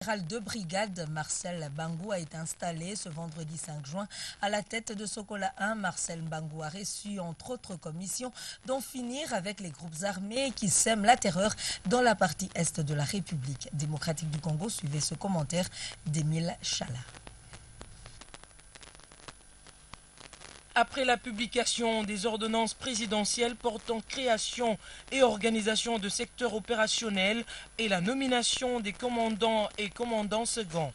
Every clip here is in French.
Le général de brigade Marcel Bangou a été installé ce vendredi 5 juin à la tête de Sokola 1. Marcel Bangou a reçu entre autres commissions dont finir avec les groupes armés qui sèment la terreur dans la partie est de la République démocratique du Congo. Suivez ce commentaire d'Émile Chala. Après la publication des ordonnances présidentielles portant création et organisation de secteurs opérationnels et la nomination des commandants et commandants seconds,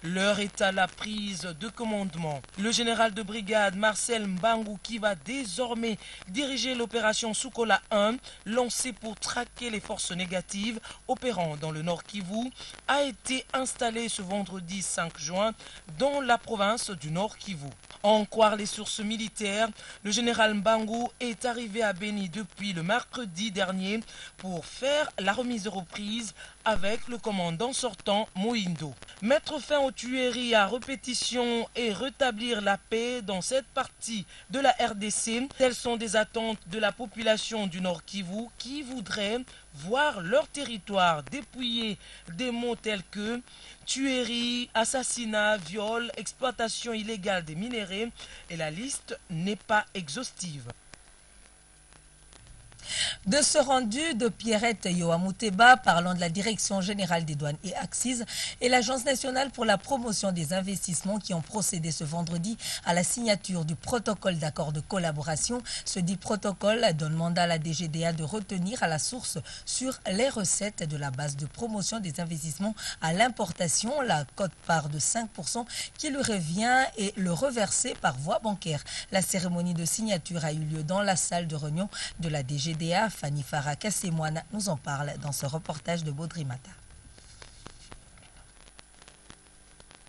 l'heure est à la prise de commandement. Le général de brigade Marcel Bangou, qui va désormais diriger l'opération Sokola 1, lancée pour traquer les forces négatives opérant dans le Nord Kivu, a été installé ce vendredi 5 juin dans la province du Nord Kivu. En croire les sources militaires, le général Bangou est arrivé à Beni depuis le mercredi dernier pour faire la remise de reprise avec le commandant sortant Moindo. Mettre fin aux tueries à répétition et rétablir la paix dans cette partie de la RDC, telles sont des attentes de la population du Nord Kivu qui voudrait voir leur territoire dépouillé des mots tels que tuerie, assassinat, viol, exploitation illégale des minéraux, et la liste n'est pas exhaustive. De ce rendu de Pierrette Yoamuteba, parlant de la Direction générale des douanes et Axis et l'Agence nationale pour la promotion des investissements qui ont procédé ce vendredi à la signature du protocole d'accord de collaboration. Ce dit protocole donne mandat à la DGDA de retenir à la source sur les recettes de la base de promotion des investissements à l'importation la quote-part de 5% qui lui revient et le reverser par voie bancaire. La cérémonie de signature a eu lieu dans la salle de réunion de la DGDA. Fanny Farah Kassemoine nous en parle dans ce reportage de Baudrimata.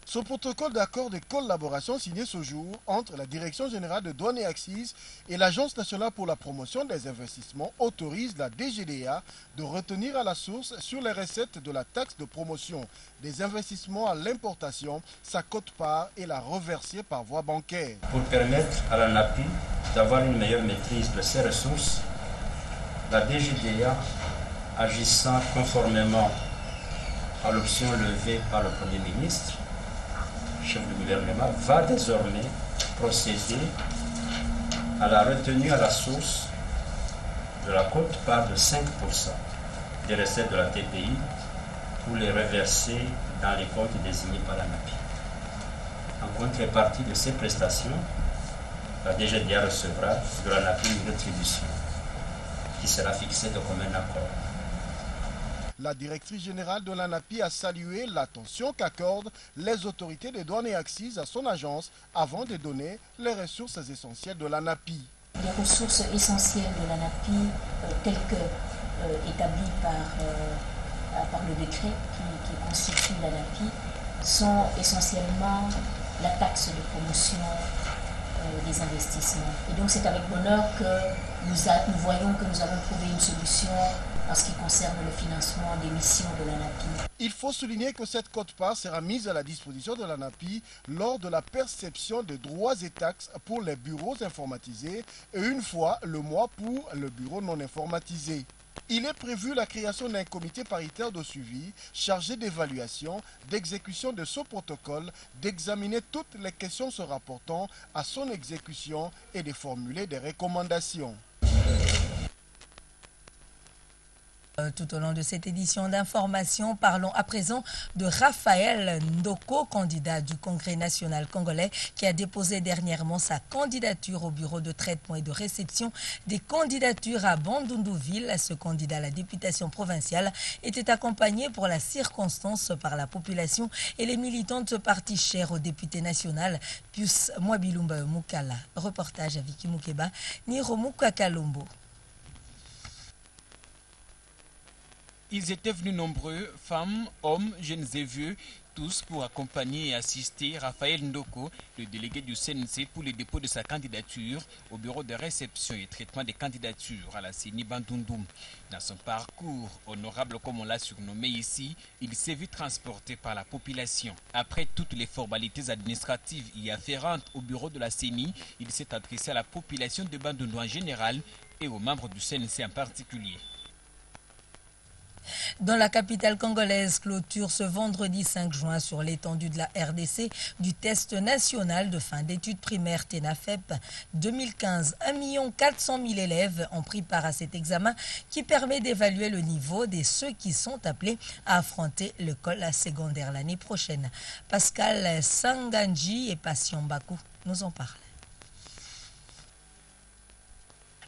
Ce protocole d'accord de collaboration signé ce jour entre la Direction générale de douane et Axis et l'Agence nationale pour la promotion des investissements autorise la DGDA de retenir à la source sur les recettes de la taxe de promotion des investissements à l'importation sa quote-part et la reverser par voie bancaire. Pour permettre à la NAPI d'avoir une meilleure maîtrise de ses ressources, la DGDA, agissant conformément à l'option levée par le Premier ministre, chef du gouvernement, va désormais procéder à la retenue à la source de la quote-part de 5% des recettes de la TPI pour les reverser dans les comptes désignés par la NAPI. En contrepartie de ces prestations, la DGDA recevra de la NAPI une rétribution qui sera fixée de commun accord. La directrice générale de la NAPI a salué l'attention qu'accordent les autorités des douanes et Axis à son agence avant de donner les ressources essentielles de la NAPI. Les ressources essentielles de la NAPI, telles que établies par le décret qui constitue la NAPI, sont essentiellement la taxe de promotion des investissements. Et donc c'est avec bonheur que nous voyons que nous avons trouvé une solution en ce qui concerne le financement des missions de la NAPI. Il faut souligner que cette quote-part sera mise à la disposition de la NAPI lors de la perception de droits et taxes pour les bureaux informatisés et une fois le mois pour le bureau non informatisé. Il est prévu la création d'un comité paritaire de suivi chargé d'évaluation, d'exécution de ce protocole, d'examiner toutes les questions se rapportant à son exécution et de formuler des recommandations. Tout au long de cette édition d'information, parlons à présent de Raphaël Ndoko, candidat du Congrès national congolais, qui a déposé dernièrement sa candidature au bureau de traitement et de réception des candidatures à Bandundu-Ville. Ce candidat à la députation provinciale était accompagné pour la circonstance par la population et les militants de ce parti cher au député national, Pius Mwabilumba Mukala. Reportage à Vicky Mukeba, Niromu Kakalombo. Ils étaient venus nombreux, femmes, hommes, jeunes et vieux, tous pour accompagner et assister Raphaël Ndoko, le délégué du CNC pour le dépôt de sa candidature au bureau de réception et traitement des candidatures à la CENI Bandundu. Dans son parcours honorable comme on l'a surnommé ici, il s'est vu transporté par la population. Après toutes les formalités administratives y afférentes au bureau de la CENI, il s'est adressé à la population de Bandundu en général et aux membres du CNC en particulier. Dans la capitale congolaise, clôture ce vendredi 5 juin sur l'étendue de la RDC du test national de fin d'études primaires TENAFEP 2015. 1 400 000 élèves ont pris part à cet examen qui permet d'évaluer le niveau de ceux qui sont appelés à affronter l'école secondaire l'année prochaine. Pascal Sanganji et Passion Bakou nous en parlent.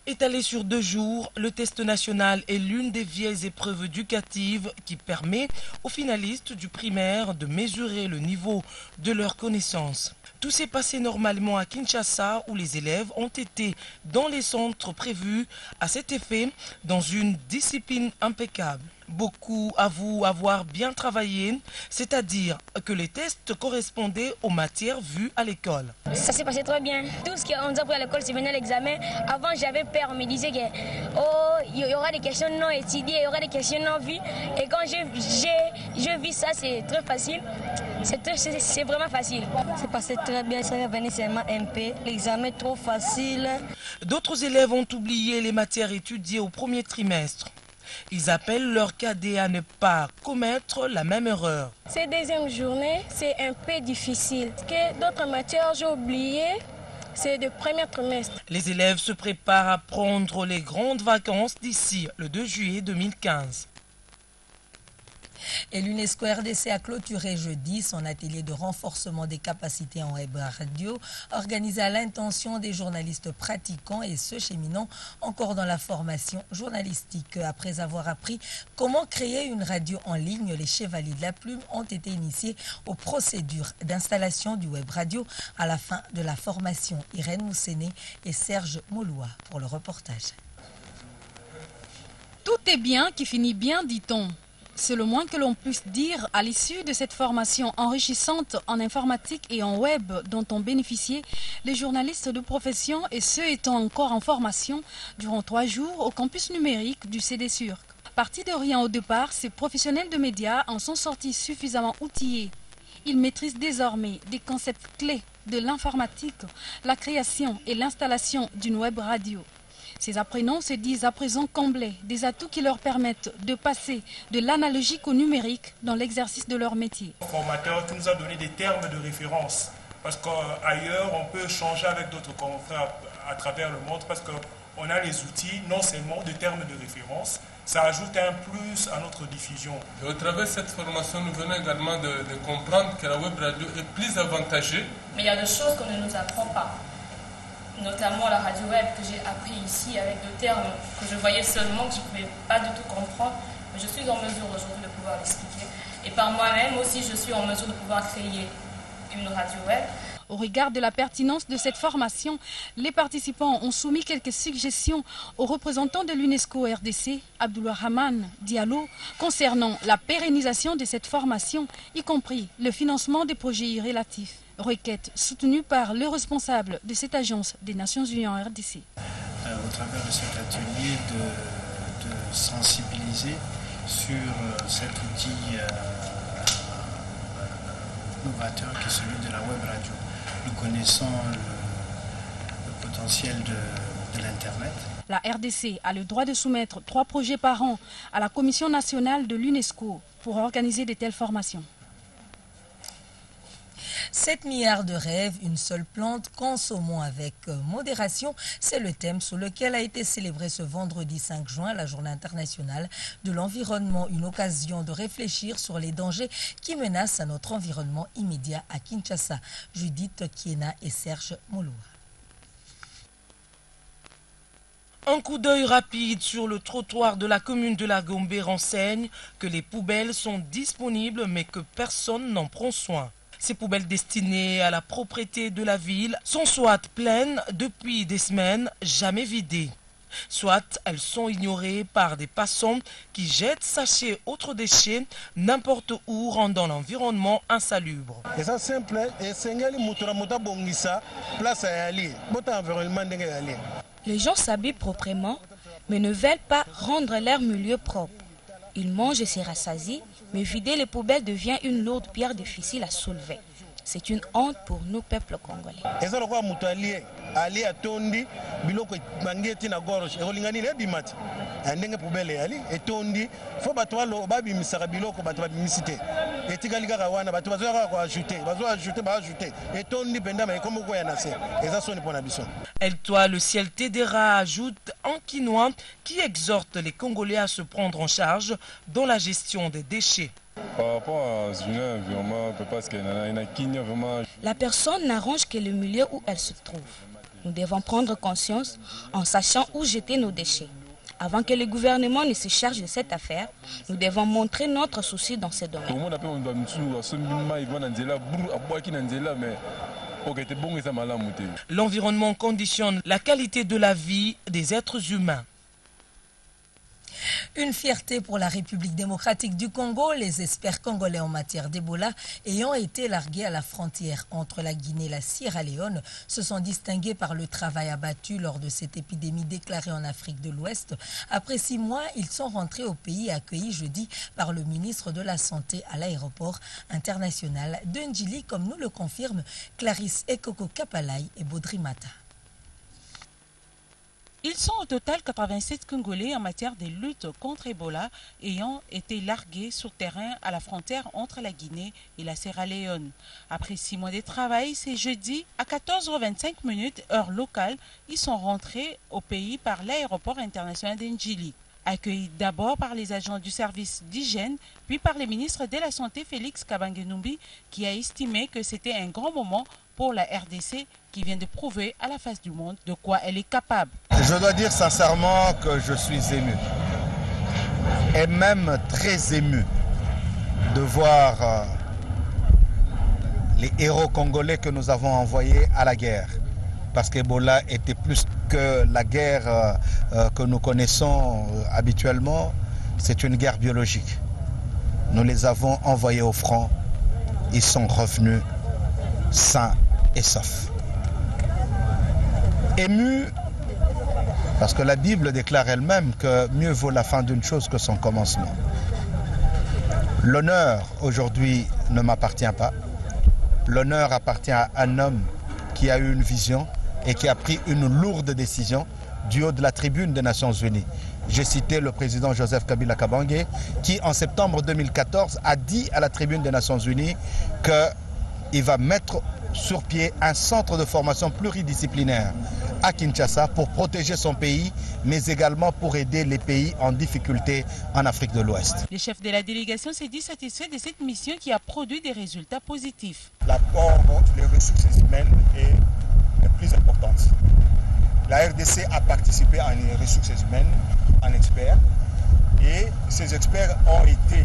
Étalé sur 2 jours, le test national est l'une des vieilles épreuves éducatives qui permet aux finalistes du primaire de mesurer le niveau de leurs connaissances. Tout s'est passé normalement à Kinshasa où les élèves ont été dans les centres prévus à cet effet dans une discipline impeccable. Beaucoup avouent avoir bien travaillé, c'est-à-dire que les tests correspondaient aux matières vues à l'école. Ça s'est passé très bien. Tout ce qu'on nous a appris à l'école, c'est venu à l'examen. Avant, j'avais peur, on me disait qu'il y aura des questions non étudiées, il y aura des questions non vues. Et quand je vis ça, c'est très facile. C'est vraiment facile. C'est passé très bien, ça va venir seulement un peu. L'examen est trop facile. D'autres élèves ont oublié les matières étudiées au premier trimestre. Ils appellent leurs cadets à ne pas commettre la même erreur. Cette deuxième journée, c'est un peu difficile. D'autres matières, j'ai oublié, c'est le premier trimestre. Les élèves se préparent à prendre les grandes vacances d'ici le 2 juillet 2015. Et l'UNESCO RDC a clôturé jeudi son atelier de renforcement des capacités en web radio, organisé à l'intention des journalistes pratiquants et ceux cheminant encore dans la formation journalistique. Après avoir appris comment créer une radio en ligne, les chevaliers de la plume ont été initiés aux procédures d'installation du web radio à la fin de la formation. Irène Mousséné et Serge Mouloua pour le reportage. Tout est bien qui finit bien, dit-on. C'est le moins que l'on puisse dire à l'issue de cette formation enrichissante en informatique et en web dont ont bénéficié les journalistes de profession et ceux étant encore en formation durant 3 jours au campus numérique du CDSURC. Partis de rien au départ, ces professionnels de médias en sont sortis suffisamment outillés. Ils maîtrisent désormais des concepts clés de l'informatique, la création et l'installation d'une web radio. Ces apprenants se disent à présent comblés des atouts qui leur permettent de passer de l'analogique au numérique dans l'exercice de leur métier. Le formateur qui nous a donné des termes de référence, parce qu'ailleurs on peut changer avec d'autres confrères à travers le monde, parce qu'on a les outils non seulement de termes de référence, ça ajoute un plus à notre diffusion. Et au travers de cette formation, nous venons également de comprendre que la web radio est plus avantageuse. Mais il y a des choses qu'on ne nous apprend pas. Notamment la radio web que j'ai appris ici avec des termes que je voyais seulement, que je ne pouvais pas du tout comprendre. Mais je suis en mesure aujourd'hui de pouvoir l'expliquer. Et par moi-même aussi, je suis en mesure de pouvoir créer une radio web. Au regard de la pertinence de cette formation, les participants ont soumis quelques suggestions aux représentants de l'UNESCO RDC, Abdoulrahman Diallo, concernant la pérennisation de cette formation, y compris le financement des projets y relatifs. Requête soutenue par le responsable de cette agence des Nations Unies en RDC. Au travers de cet atelier, de sensibiliser sur cet outil novateur qui est celui de la web radio. Nous connaissons le potentiel de l'Internet. La RDC a le droit de soumettre 3 projets par an à la Commission nationale de l'UNESCO pour organiser de telles formations. 7 milliards de rêves, une seule plante, consommons avec modération. C'est le thème sous lequel a été célébré ce vendredi 5 juin la Journée internationale de l'environnement. Une occasion de réfléchir sur les dangers qui menacent à notre environnement immédiat à Kinshasa. Judith Kiena et Serge Mouloua. Un coup d'œil rapide sur le trottoir de la commune de la Gombe renseigne que les poubelles sont disponibles mais que personne n'en prend soin. Ces poubelles destinées à la propreté de la ville sont soit pleines depuis des semaines, jamais vidées. Soit elles sont ignorées par des passants qui jettent sachets autres déchets n'importe où, rendant l'environnement insalubre. Et ça simple, les gens s'habillent proprement, mais ne veulent pas rendre leur milieu propre. Ils mangent et se rassasient, mais vider les poubelles devient une lourde pierre difficile à soulever. C'est une honte pour nous, peuple congolais. Elle toit le ciel Tédéra, ajoute en quinois, qui exhorte les Congolais à se prendre en charge dans la gestion des déchets. Par rapport à ce environnement, parce qu'il y a vraiment... La personne n'arrange que le milieu où elle se trouve. Nous devons prendre conscience en sachant où jeter nos déchets. Avant que le gouvernement ne se charge de cette affaire, nous devons montrer notre souci dans ce domaine. L'environnement conditionne la qualité de la vie des êtres humains. Une fierté pour la République démocratique du Congo, les experts congolais en matière d'Ebola ayant été largués à la frontière entre la Guinée et la Sierra Leone se sont distingués par le travail abattu lors de cette épidémie déclarée en Afrique de l'Ouest. Après 6 mois, ils sont rentrés au pays accueillis jeudi par le ministre de la Santé à l'aéroport international de Ndjili, comme nous le confirment Clarisse Ekoko Kapalai et Baudry Mata. Ils sont au total 87 Congolais en matière de lutte contre Ebola ayant été largués sur terrain à la frontière entre la Guinée et la Sierra Leone. Après 6 mois de travail, c'est jeudi à 14h25 heure locale, ils sont rentrés au pays par l'aéroport international d'Ndjili. Accueillis d'abord par les agents du service d'hygiène, puis par le ministre de la Santé Félix Kabange-Numbi, qui a estimé que c'était un grand moment pour la RDC qui vient de prouver à la face du monde de quoi elle est capable. Je dois dire sincèrement que je suis ému, et même très ému, de voir les héros congolais que nous avons envoyés à la guerre. Parce qu'Ebola était plus que la guerre que nous connaissons habituellement, c'est une guerre biologique. Nous les avons envoyés au front, ils sont revenus sains et saufs. Ému, parce que la Bible déclare elle-même que mieux vaut la fin d'une chose que son commencement. L'honneur aujourd'hui ne m'appartient pas. L'honneur appartient à un homme qui a eu une vision et qui a pris une lourde décision du haut de la tribune des Nations Unies. J'ai cité le président Joseph Kabila Kabange qui, en septembre 2014, a dit à la tribune des Nations Unies qu'il va mettre sur pied un centre de formation pluridisciplinaire à Kinshasa pour protéger son pays, mais également pour aider les pays en difficulté en Afrique de l'Ouest. Le chef de la délégation s'est dit satisfait de cette mission qui a produit des résultats positifs. L'apport des ressources humaines est la plus importante. La RDC a participé à une ressources humaines en experts et ces experts ont été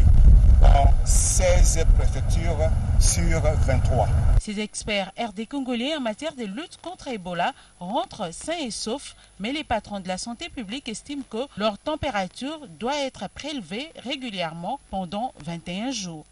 dans 16 préfectures sur 23. Ces experts RD congolais en matière de lutte contre Ebola rentrent sains et saufs, mais les patrons de la santé publique estiment que leur température doit être prélevée régulièrement pendant 21 jours.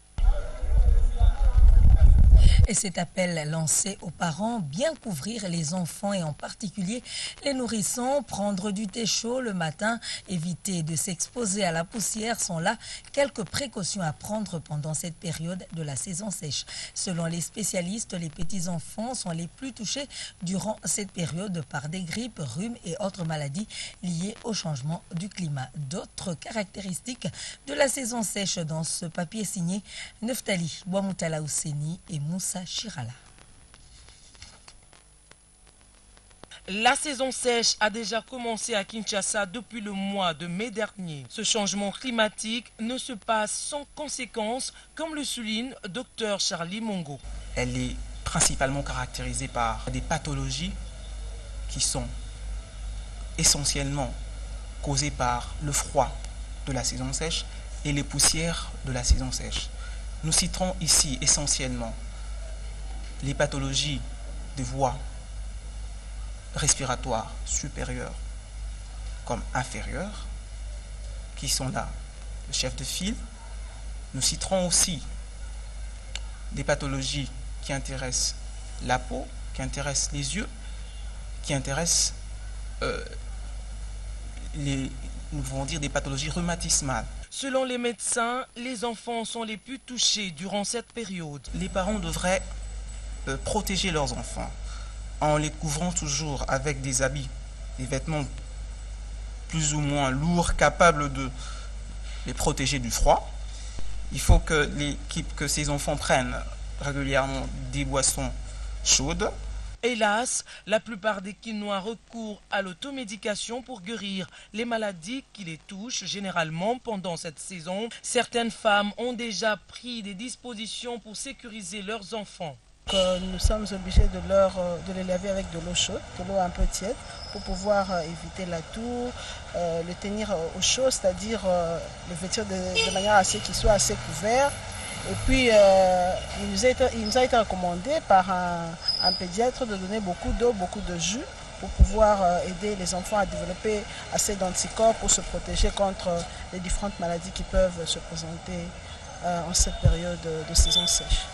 Et cet appel lancé aux parents, bien couvrir les enfants et en particulier les nourrissons, prendre du thé chaud le matin, éviter de s'exposer à la poussière sont là quelques précautions à prendre pendant cette période de la saison sèche. Selon les spécialistes, les petits-enfants sont les plus touchés durant cette période par des grippes, rhumes et autres maladies liées au changement du climat. D'autres caractéristiques de la saison sèche dans ce papier signé Neftali Bouamoutala Ousseni et Moussa Chirala. La saison sèche a déjà commencé à Kinshasa depuis le mois de mai dernier. Ce changement climatique ne se passe sans conséquences, comme le souligne Dr Charlie Mongo. Elle est principalement caractérisée par des pathologies qui sont essentiellement causées par le froid de la saison sèche et les poussières de la saison sèche. Nous citerons ici essentiellement les pathologies de voies respiratoires supérieures comme inférieures, qui sont là, le chef de file. Nous citerons aussi des pathologies qui intéressent la peau, qui intéressent les yeux, qui intéressent nous pouvons dire des pathologies rhumatismales. Selon les médecins, les enfants sont les plus touchés durant cette période. Les parents devraient protéger leurs enfants en les couvrant toujours avec des habits, des vêtements plus ou moins lourds, capables de les protéger du froid. Il faut que ces enfants prennent régulièrement des boissons chaudes. Hélas, la plupart des Kinois recourent à l'automédication pour guérir les maladies qui les touchent généralement pendant cette saison. Certaines femmes ont déjà pris des dispositions pour sécuriser leurs enfants. Nous sommes obligés de les laver avec de l'eau chaude, de l'eau un peu tiède, pour pouvoir éviter la toux, le tenir au chaud, c'est-à-dire le vêtir de manière à ce qu'il soit assez couvert. Et puis, il nous a été recommandé par un pédiatre de donner beaucoup d'eau, beaucoup de jus pour pouvoir aider les enfants à développer assez d'anticorps pour se protéger contre les différentes maladies qui peuvent se présenter en cette période de saison sèche.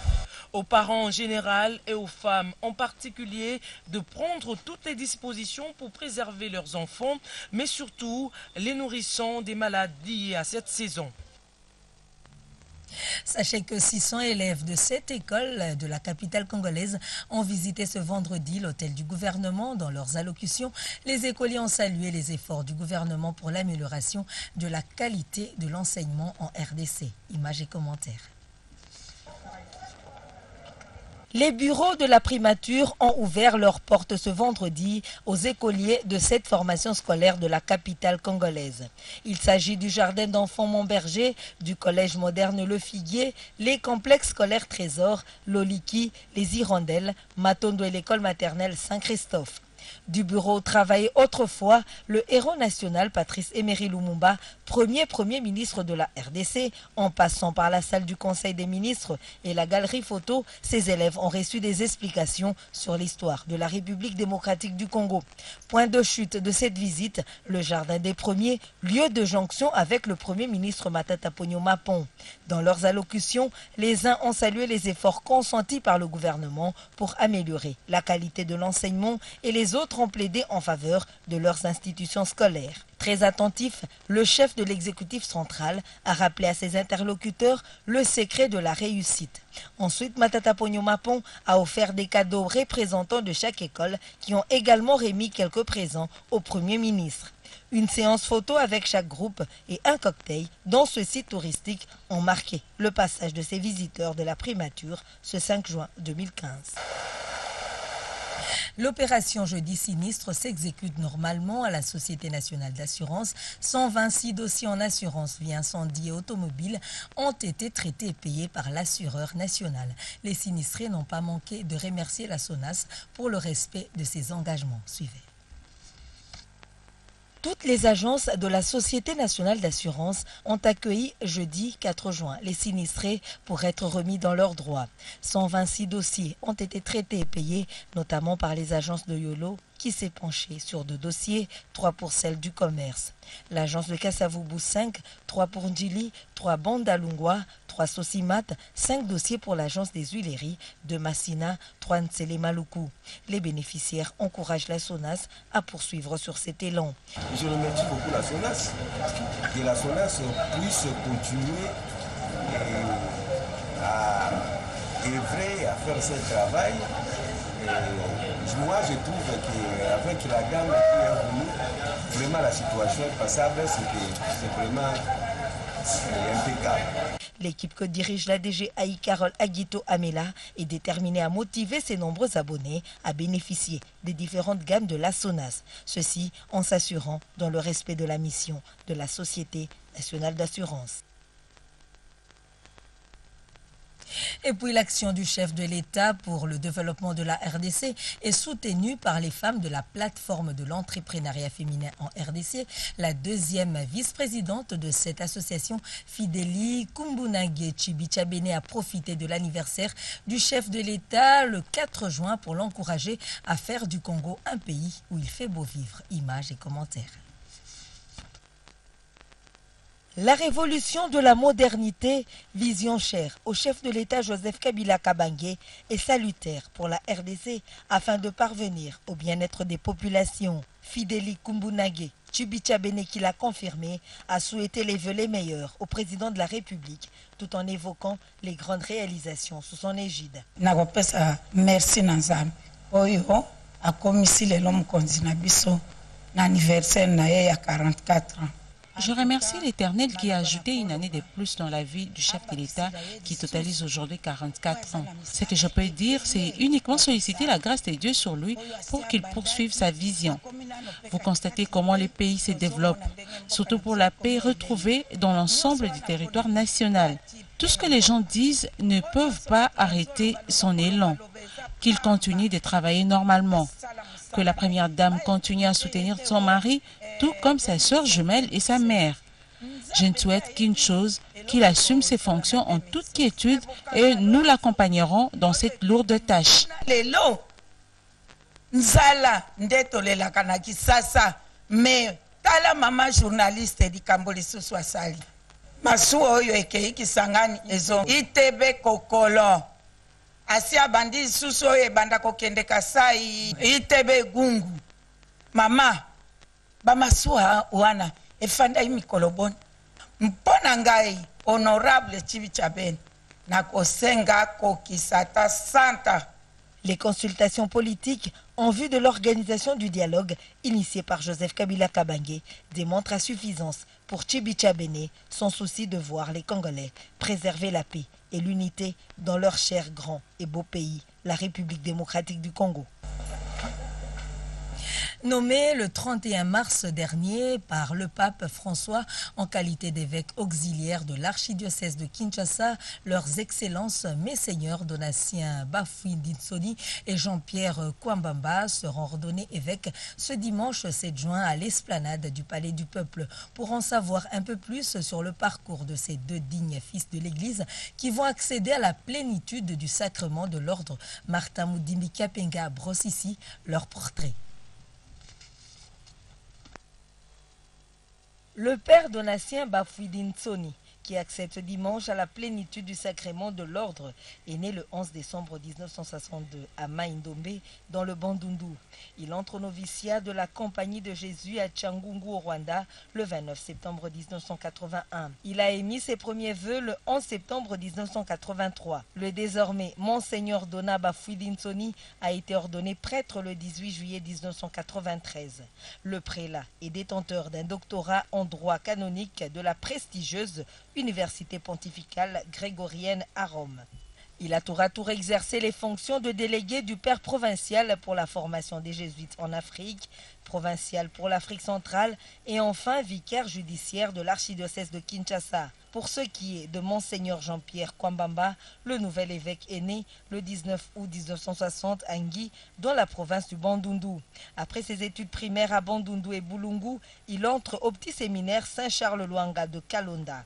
Aux parents en général et aux femmes en particulier de prendre toutes les dispositions pour préserver leurs enfants, mais surtout les nourrissons des maladies liées à cette saison. Sachez que 600 élèves de cette école de la capitale congolaise ont visité ce vendredi l'hôtel du gouvernement. Dans leurs allocutions, les écoliers ont salué les efforts du gouvernement pour l'amélioration de la qualité de l'enseignement en RDC. Images et commentaires. Les bureaux de la primature ont ouvert leurs portes ce vendredi aux écoliers de cette formation scolaire de la capitale congolaise. Il s'agit du jardin d'enfants Montberger, du collège moderne Le Figuier, les complexes scolaires Trésor, Loliki, les Hirondelles, Matondo et l'école maternelle Saint-Christophe. Du bureau travaillait autrefois le héros national Patrice Emery Lumumba, premier ministre de la RDC. En passant par la salle du Conseil des ministres et la galerie photo, ses élèves ont reçu des explications sur l'histoire de la République démocratique du Congo. Point de chute de cette visite, le jardin des premiers, lieu de jonction avec le premier ministre Matata Ponyo Mapon. Dans leurs allocutions, les uns ont salué les efforts consentis par le gouvernement pour améliorer la qualité de l'enseignement et les autres ont plaidé en faveur de leurs institutions scolaires. Très attentif, le chef de l'exécutif central a rappelé à ses interlocuteurs le secret de la réussite. Ensuite, Matata Ponyo Mapon a offert des cadeaux aux représentants de chaque école qui ont également remis quelques présents au Premier ministre. Une séance photo avec chaque groupe et un cocktail dans ce site touristique ont marqué le passage de ces visiteurs de la primature ce 5 juin 2015. L'opération Jeudi Sinistre s'exécute normalement à la Société nationale d'assurance. 126 dossiers en assurance vie incendie et automobile ont été traités et payés par l'assureur national. Les sinistrés n'ont pas manqué de remercier la SONAS pour le respect de ses engagements. Suivez. Toutes les agences de la Société nationale d'assurance ont accueilli jeudi 4 juin les sinistrés pour être remis dans leurs droits. 126 dossiers ont été traités et payés, notamment par les agences de Yolo, qui s'est penchée sur 2 dossiers, 3 pour celle du commerce. L'agence de Kassavubu 5, 3 pour Ndjili, 3 Bandalungwa, 3 Sosimat, 5 dossiers pour l'agence des Huileries de Massina, 3 Ntsele Maluku. Les bénéficiaires encouragent la SONAS à poursuivre sur cet élan. Je remercie beaucoup la SONAS, que la SONAS puisse continuer à œuvrer, à faire ce travail. Moi, je trouve qu'avec la gamme qui est venue, vraiment la situation est passable, c'est vraiment impeccable. L'équipe que dirige la DG Aïe Carole Aguito Amela est déterminée à motiver ses nombreux abonnés à bénéficier des différentes gammes de la SONAS. Ceci en s'assurant dans le respect de la mission de la Société nationale d'assurance. Et puis l'action du chef de l'État pour le développement de la RDC est soutenue par les femmes de la plateforme de l'entrepreneuriat féminin en RDC. La deuxième vice-présidente de cette association, Fidélie Kumbunangue Chibichabene, a profité de l'anniversaire du chef de l'État le 4 juin pour l'encourager à faire du Congo un pays où il fait beau vivre. Images et commentaires. La révolution de la modernité, vision chère au chef de l'État Joseph Kabila Kabange, est salutaire pour la RDC afin de parvenir au bien-être des populations. Fidéli Kumbunage, Tchibicha-Bene qui l'a confirmé, a souhaité les vœux les meilleurs au président de la République tout en évoquant les grandes réalisations sous son égide. Merci Nanzam. Oyo a commissi le l'homme konzinabiso l'anniversaire nae à 44 ans. Je remercie l'Éternel qui a ajouté une année de plus dans la vie du chef de l'État qui totalise aujourd'hui 44 ans. Ce que je peux dire, c'est uniquement solliciter la grâce de Dieu sur lui pour qu'il poursuive sa vision. Vous constatez comment le pays se développe, surtout pour la paix retrouvée dans l'ensemble du territoire national. Tout ce que les gens disent ne peuvent pas arrêter son élan. Qu'il continue de travailler normalement. Que la première dame continue à soutenir son mari, tout comme sa sœur jumelle et sa mère. Je ne souhaite qu'une chose, qu'il assume ses fonctions en toute quiétude et nous l'accompagnerons dans cette lourde tâche. Lelo, nzala ndeto lela kanaki sasa, mais tala mama journaliste di Kamboli Susu asali. Masu oyo ekeiki sangani ezo itebe kokolo. Asia bandi susu oyo ebanda kokende kasai itebe gungu. Mama, bamasua wana efanda imikolo boni. Mpona ngai honorable Tchibicha-Bene na kosenga kokisata santa. Les consultations politiques en vue de l'organisation du dialogue initié par Joseph Kabila Kabange démontrent à suffisance pour Tchibicha-Bene son souci de voir les Congolais préserver la paix et l'unité dans leur cher grand et beau pays, la République démocratique du Congo. Nommé le 31 mars dernier par le pape François en qualité d'évêque auxiliaire de l'archidiocèse de Kinshasa, leurs excellences Messeigneurs Donatien Bafouinditsoni et Jean-Pierre Kwambamba seront ordonnés évêques ce dimanche 7 juin à l'esplanade du Palais du Peuple pour en savoir un peu plus sur le parcours de ces deux dignes fils de l'Église qui vont accéder à la plénitude du sacrement de l'ordre. Martin Moudimbi Kapenga brosse ici leur portrait. Le père Donatien Bafouinditsoni, qui accède ce dimanche à la plénitude du sacrement de l'ordre, est né le 11 décembre 1962 à Maïndombe, dans le Bandundu. Il entre au noviciat de la Compagnie de Jésus à Tchangungu au Rwanda le 29 septembre 1981. Il a émis ses premiers vœux le 11 septembre 1983. Le désormais Monseigneur Dona Bafouinditsoni a été ordonné prêtre le 18 juillet 1993. Le prélat est détenteur d'un doctorat en droit canonique de la prestigieuse Université pontificale grégorienne à Rome. Il a tour à tour exercé les fonctions de délégué du père provincial pour la formation des jésuites en Afrique, provincial pour l'Afrique centrale et enfin vicaire judiciaire de l'archidiocèse de Kinshasa. Pour ce qui est de Monseigneur Jean-Pierre Kwambamba, le nouvel évêque est né le 19 août 1960 à Ngui, dans la province du Bandundu. Après ses études primaires à Bandundu et Bulungu, il entre au petit séminaire Saint-Charles-Luanga de Kalonda.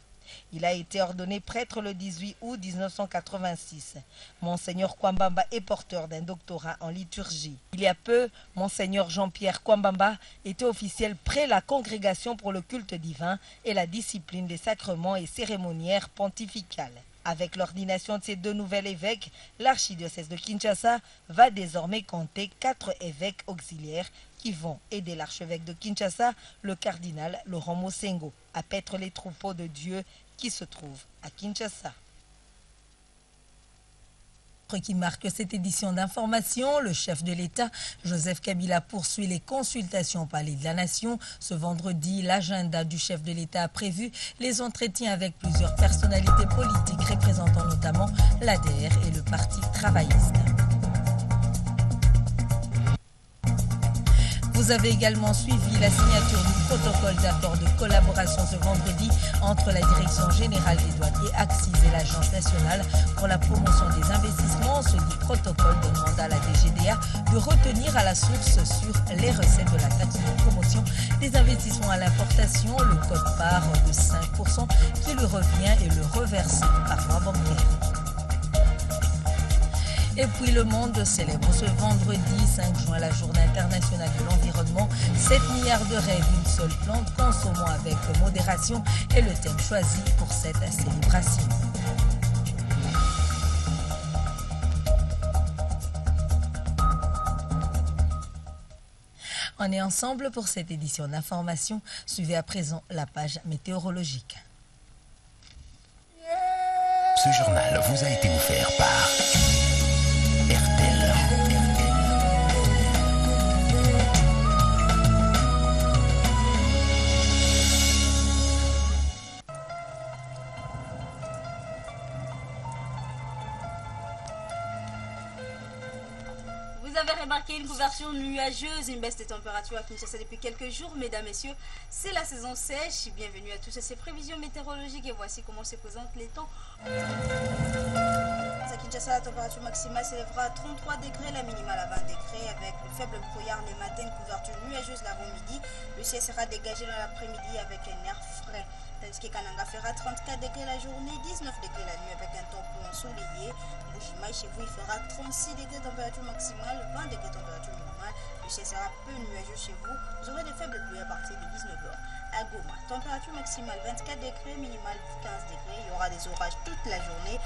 Il a été ordonné prêtre le 18 août 1986. Monseigneur Kwambamba est porteur d'un doctorat en liturgie. Il y a peu, Monseigneur Jean-Pierre Kwambamba était officiel près la congrégation pour le culte divin et la discipline des sacrements et cérémoniaires pontificales. Avec l'ordination de ces deux nouvelles évêques, l'archidiocèse de Kinshasa va désormais compter 4 évêques auxiliaires qui vont aider l'archevêque de Kinshasa, le cardinal Laurent Mosengo, à paître les troupeaux de Dieu qui se trouvent à Kinshasa. Qui marque cette édition d'information, le chef de l'État, Joseph Kabila, poursuit les consultations au Palais de la Nation. Ce vendredi, l'agenda du chef de l'État a prévu les entretiens avec plusieurs personnalités politiques représentant notamment l'ADR et le Parti travailliste. Vous avez également suivi la signature du protocole d'accord de collaboration ce vendredi entre la Direction générale des douanes et Axis et l'Agence nationale pour la promotion des investissements. Ce dit protocole demande à la DGDA de retenir à la source sur les recettes de la taxe de promotion des investissements à l'importation le quote-part de 5% qui lui revient et le reverser par voie bancaire. Et puis le monde célèbre ce vendredi 5 juin la journée internationale de l'environnement. 7 milliards de rêves, une seule plante, consommons avec modération est le thème choisi pour cette célébration. On est ensemble pour cette édition d'information. Suivez à présent la page météorologique. Ce journal vous a été offert par RTL. Vous avez remarqué une couverture nuageuse, une baisse des températures à Kinshasa depuis quelques jours. Mesdames, Messieurs, c'est la saison sèche. Bienvenue à tous à ces prévisions météorologiques et voici comment se présentent les temps. À Kinshasa, la température maximale s'élèvera à 33 degrés, la minimale à 20 degrés avec le faible brouillard le matin, une couverture nuageuse l'avant-midi. Le ciel sera dégagé dans l'après-midi avec un air frais. Tandis que Kananga fera 34 degrés la journée, 19 degrés la nuit avec un temps peu ensoleillé. Bujimaï, chez vous, il fera 36 degrés température maximale, 20 degrés température minimale. Le ciel sera peu nuageux chez vous. Vous aurez des faibles pluies à partir de 19h. À Goma, température maximale 24 degrés, minimale 15 degrés. Il y aura des orages toute la journée.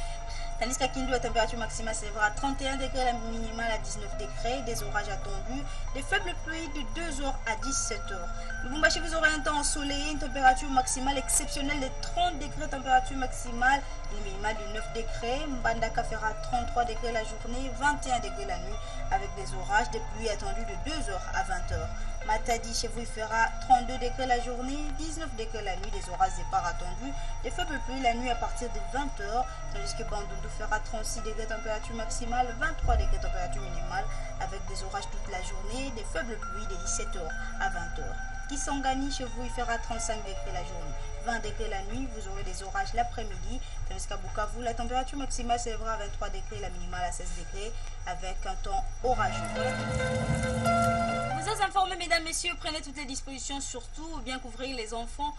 Tandis qu'à Kindu, la température maximale s'élèvera à 31 degrés, la minimale à 19 degrés. Des orages attendus. Des faibles pluies de 2h à 17h. Lubumbashi, vous aurez un temps ensoleillé, une température maximale exceptionnelle de 30 degrés, température maximale et minimale de 9 degrés. Mbandaka fera 33 degrés la journée, 21 degrés la nuit, avec des orages, des pluies attendues de 2h à 20h. Matadi, chez vous, il fera 32 degrés la journée, 19 degrés la nuit, des orages départ attendus, des faibles pluies la nuit à partir de 20h, tandis que Bandundu fera 36 degrés température maximale, 23 degrés température minimale, avec des orages toute la journée, des faibles pluies de 17h à 20h. Kisangani, chez vous, il fera 35 degrés la journée, 20 degrés la nuit, vous aurez des orages l'après-midi, tandis qu'à Bukavu, la température maximale s'élèvera à 23 degrés, la minimale à 16 degrés, avec un temps orageux. Vous êtes informés, mesdames, messieurs, prenez toutes les dispositions, surtout bien couvrir les enfants